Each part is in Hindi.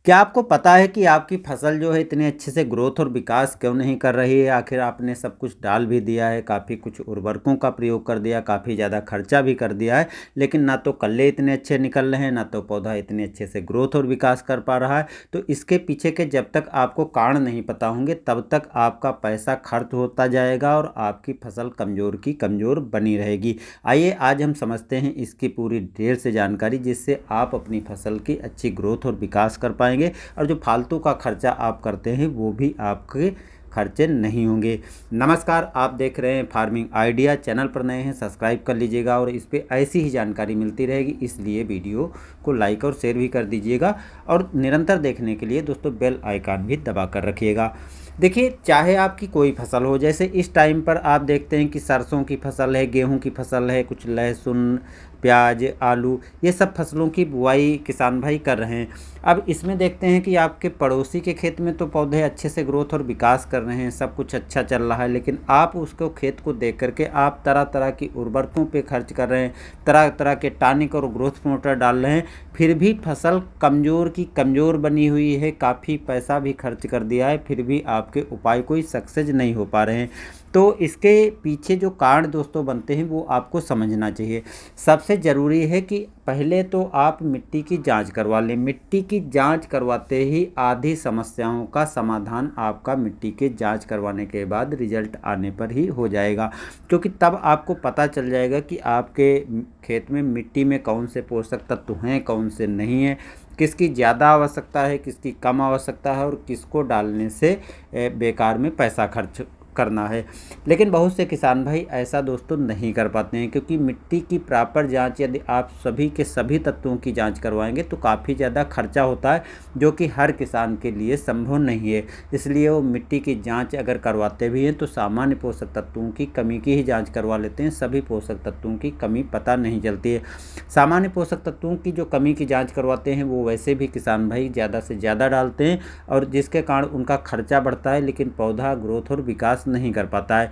क्या आपको पता है कि आपकी फसल जो है इतने अच्छे से ग्रोथ और विकास क्यों नहीं कर रही है? आखिर आपने सब कुछ डाल भी दिया है, काफ़ी कुछ उर्वरकों का प्रयोग कर दिया, काफ़ी ज़्यादा खर्चा भी कर दिया है, लेकिन ना तो कल्ले इतने अच्छे निकल रहे हैं, ना तो पौधा इतने अच्छे से ग्रोथ और विकास कर पा रहा है। तो इसके पीछे के जब तक आपको कारण नहीं पता होंगे, तब तक आपका पैसा खर्च होता जाएगा और आपकी फसल कमज़ोर की कमज़ोर बनी रहेगी। आइए आज हम समझते हैं इसकी पूरी डिटेल से जानकारी, जिससे आप अपनी फसल की अच्छी ग्रोथ और विकास कर पाएंगे और जो फालतू का खर्चा आप करते हैं वो भी आपके खर्चे नहीं होंगे। नमस्कार, आप देख रहे हैं फार्मिंग आइडिया। चैनल पर नए हैं सब्सक्राइब कर लीजिएगा और इस पे ऐसी ही जानकारी मिलती रहेगी, इसलिए वीडियो को लाइक और शेयर भी कर दीजिएगा और निरंतर देखने के लिए दोस्तों बेल आइकन भी दबा कर रखिएगा। देखिए, चाहे आपकी कोई फसल हो, जैसे इस टाइम पर आप देखते हैं कि सरसों की फसल है, गेहूं की फसल है, कुछ लहसुन, प्याज, आलू, ये सब फसलों की बुआई किसान भाई कर रहे हैं। अब इसमें देखते हैं कि आपके पड़ोसी के खेत में तो पौधे अच्छे से ग्रोथ और विकास कर रहे हैं, सब कुछ अच्छा चल रहा है, लेकिन आप उसको खेत को देख करके आप तरह तरह की उर्वरकों पे खर्च कर रहे हैं, तरह तरह के टॉनिक और ग्रोथ प्रमोटर डाल रहे हैं, फिर भी फसल कमज़ोर की कमज़ोर बनी हुई है। काफ़ी पैसा भी खर्च कर दिया है, फिर भी आपके उपाय कोई सक्सेस नहीं हो पा रहे हैं। तो इसके पीछे जो कारण दोस्तों बनते हैं वो आपको समझना चाहिए। सबसे ज़रूरी है कि पहले तो आप मिट्टी की जांच करवा लें। मिट्टी की जांच करवाते ही आधी समस्याओं का समाधान आपका मिट्टी के जांच करवाने के बाद रिजल्ट आने पर ही हो जाएगा, क्योंकि तब आपको पता चल जाएगा कि आपके खेत में मिट्टी में कौन से पोषक तत्व हैं, कौन से नहीं हैं, किसकी ज़्यादा आवश्यकता है, किसकी कम आवश्यकता है और किसको डालने से बेकार में पैसा खर्च करना है। लेकिन बहुत से किसान भाई ऐसा दोस्तों नहीं कर पाते हैं, क्योंकि मिट्टी की प्रॉपर जांच यदि आप सभी के सभी तत्वों की जांच करवाएंगे तो काफ़ी ज़्यादा खर्चा होता है, जो कि हर किसान के लिए संभव नहीं है। इसलिए वो मिट्टी की जांच अगर करवाते भी हैं तो सामान्य पोषक तत्वों की कमी की ही जाँच करवा लेते हैं, सभी पोषक तत्वों की कमी पता नहीं चलती है। सामान्य पोषक तत्वों की जो कमी की जाँच करवाते हैं वो वैसे भी किसान भाई ज़्यादा से ज़्यादा डालते हैं, और जिसके कारण उनका खर्चा बढ़ता है, लेकिन पौधा ग्रोथ और विकास नहीं कर पाता है।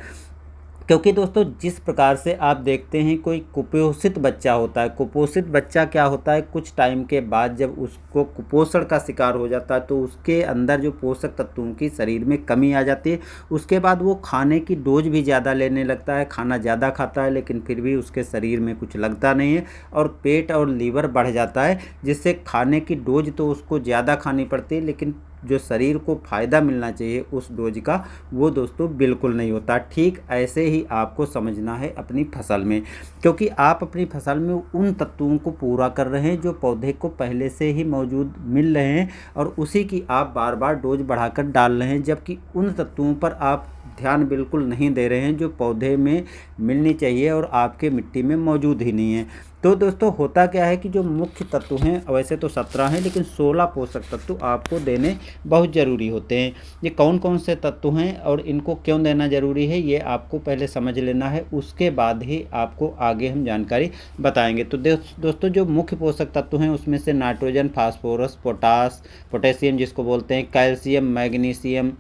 क्योंकि दोस्तों जिस प्रकार से आप देखते हैं कोई कुपोषित बच्चा होता है, कुपोषित बच्चा क्या होता है, कुछ टाइम के बाद जब उसको कुपोषण का शिकार हो जाता है तो उसके अंदर जो पोषक तत्वों की शरीर में कमी आ जाती है। उसके बाद वो खाने की डोज भी ज़्यादा लेने लगता है, खाना ज़्यादा खाता है, लेकिन फिर भी उसके शरीर में कुछ लगता नहीं है और पेट और लीवर बढ़ जाता है, जिससे खाने की डोज तो उसको ज़्यादा खानी पड़ती है, लेकिन जो शरीर को फ़ायदा मिलना चाहिए उस डोज का वो दोस्तों बिल्कुल नहीं होता। ठीक ऐसे ही आपको समझना है अपनी फसल में, क्योंकि आप अपनी फसल में उन तत्वों को पूरा कर रहे हैं जो पौधे को पहले से ही मौजूद मिल रहे हैं, और उसी की आप बार बार डोज बढ़ाकर डाल रहे हैं, जबकि उन तत्वों पर आप ध्यान बिल्कुल नहीं दे रहे हैं जो पौधे में मिलनी चाहिए और आपके मिट्टी में मौजूद ही नहीं है। तो दोस्तों होता क्या है कि जो मुख्य तत्व हैं वैसे तो 17 हैं, लेकिन 16 पोषक तत्व आपको देने बहुत ज़रूरी होते हैं। ये कौन कौन से तत्व हैं और इनको क्यों देना ज़रूरी है, ये आपको पहले समझ लेना है, उसके बाद ही आपको आगे हम जानकारी बताएंगे। तो दोस्तों जो मुख्य पोषक तत्व हैं उसमें से नाइट्रोजन, फास्फोरस, पोटेशियम जिसको बोलते हैं, कैल्शियम, मैग्नीशियम,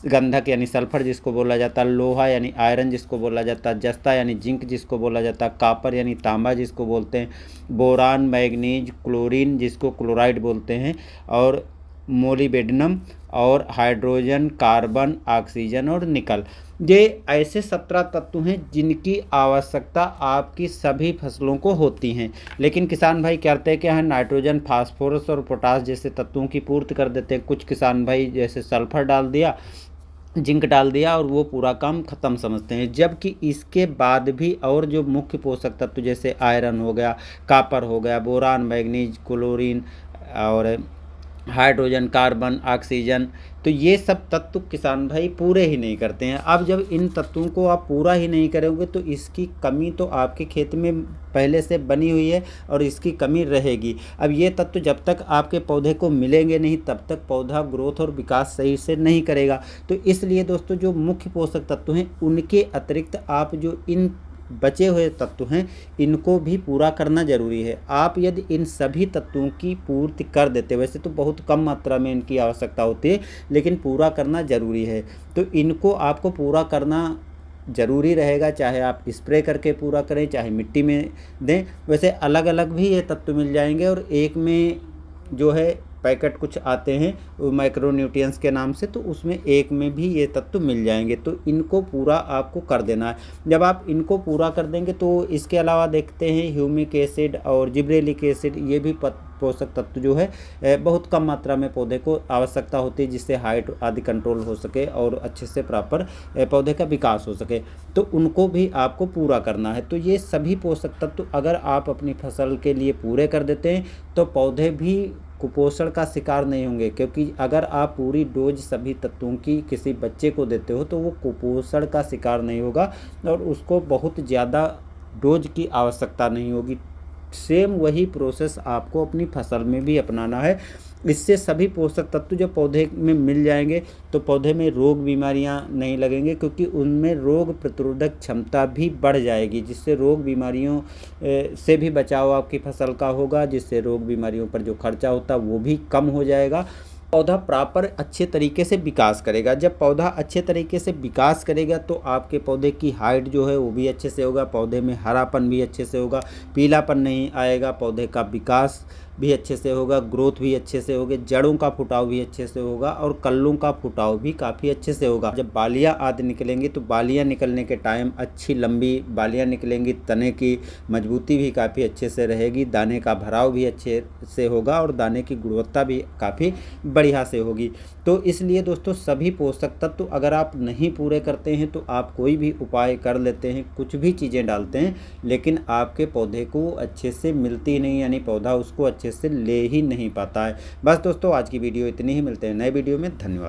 गंधक यानी सल्फर जिसको बोला जाता है, लोहा यानी आयरन जिसको बोला जाता है, जस्ता यानी जिंक जिसको बोला जाता है, कॉपर यानी तांबा जिसको बोलते हैं, बोरान, मैग्नीज, क्लोरीन जिसको क्लोराइड बोलते हैं, और मोलिबेडनम, और हाइड्रोजन, कार्बन, ऑक्सीजन और निकल। ये ऐसे 17 तत्व हैं जिनकी आवश्यकता आपकी सभी फसलों को होती हैं, लेकिन किसान भाई करते हैं क्या है, नाइट्रोजन, फास्फोरस और पोटास जैसे तत्वों की पूर्ति कर देते हैं। कुछ किसान भाई जैसे सल्फर डाल दिया, जिंक डाल दिया और वो पूरा काम ख़त्म समझते हैं, जबकि इसके बाद भी और जो मुख्य पोषक तत्व जैसे आयरन हो गया, कॉपर हो गया, बोरान, मैग्नीज, क्लोरीन और हाइड्रोजन, कार्बन, ऑक्सीजन, तो ये सब तत्व किसान भाई पूरे ही नहीं करते हैं। अब जब इन तत्वों को आप पूरा ही नहीं करोगे तो इसकी कमी तो आपके खेत में पहले से बनी हुई है और इसकी कमी रहेगी। अब ये तत्व जब तक आपके पौधे को मिलेंगे नहीं तब तक पौधा ग्रोथ और विकास सही से नहीं करेगा। तो इसलिए दोस्तों जो मुख्य पोषक तत्व हैं उनके अतिरिक्त आप जो इन बचे हुए तत्व हैं इनको भी पूरा करना ज़रूरी है। आप यदि इन सभी तत्वों की पूर्ति कर देते, वैसे तो बहुत कम मात्रा में इनकी आवश्यकता होती है, लेकिन पूरा करना ज़रूरी है, तो इनको आपको पूरा करना ज़रूरी रहेगा, चाहे आप स्प्रे करके पूरा करें चाहे मिट्टी में दें। वैसे अलग अलग भी ये तत्व मिल जाएंगे और एक में जो है पैकेट कुछ आते हैं माइक्रो न्यूट्रिएंट्स के नाम से, तो उसमें एक में भी ये तत्व मिल जाएंगे। तो इनको पूरा आपको कर देना है। जब आप इनको पूरा कर देंगे तो इसके अलावा देखते हैं ह्यूमिक एसिड और जिब्रेलिक एसिड, ये भी पोषक तत्व जो है बहुत कम मात्रा में पौधे को आवश्यकता होती है, जिससे हाइट आदि कंट्रोल हो सके और अच्छे से प्रॉपर पौधे का विकास हो सके। तो उनको भी आपको पूरा करना है। तो ये सभी पोषक तत्व अगर आप अपनी फसल के लिए पूरे कर देते हैं तो पौधे भी कुपोषण का शिकार नहीं होंगे, क्योंकि अगर आप पूरी डोज सभी तत्वों की किसी बच्चे को देते हो तो वो कुपोषण का शिकार नहीं होगा और उसको बहुत ज़्यादा डोज की आवश्यकता नहीं होगी। सेम वही प्रोसेस आपको अपनी फसल में भी अपनाना है। इससे सभी पोषक तत्व जो पौधे में मिल जाएंगे तो पौधे में रोग बीमारियां नहीं लगेंगे, क्योंकि उनमें रोग प्रतिरोधक क्षमता भी बढ़ जाएगी, जिससे रोग बीमारियों से भी बचाव आपकी फसल का होगा, जिससे रोग बीमारियों पर जो खर्चा होता है वो भी कम हो जाएगा। पौधा प्रॉपर अच्छे तरीके से विकास करेगा। जब पौधा अच्छे तरीके से विकास करेगा तो आपके पौधे की हाइट जो है वो भी अच्छे से होगा, पौधे में हरापन भी अच्छे से होगा, पीलापन नहीं आएगा, पौधे का विकास भी अच्छे से होगा, ग्रोथ भी अच्छे से होगी, जड़ों का फुटाव भी अच्छे से होगा और कल्लों का फुटाव भी काफ़ी अच्छे से होगा। जब बालियाँ आदि निकलेंगी तो बालियाँ निकलने के टाइम अच्छी लंबी बालियाँ निकलेंगी, तने की मजबूती भी काफ़ी अच्छे से रहेगी, दाने का भराव भी अच्छे से होगा और दाने की गुणवत्ता भी काफ़ी बढ़िया से होगी। तो इसलिए दोस्तों सभी पोषक तत्व अगर आप नहीं पूरे करते हैं तो आप कोई भी उपाय कर लेते हैं, कुछ भी चीज़ें डालते हैं, लेकिन आपके पौधे को अच्छे से मिलती नहीं, यानी पौधा उसको अच्छे से ले ही नहीं पाता है। बस दोस्तों आज की वीडियो इतनी ही, मिलते हैं नए वीडियो में। धन्यवाद।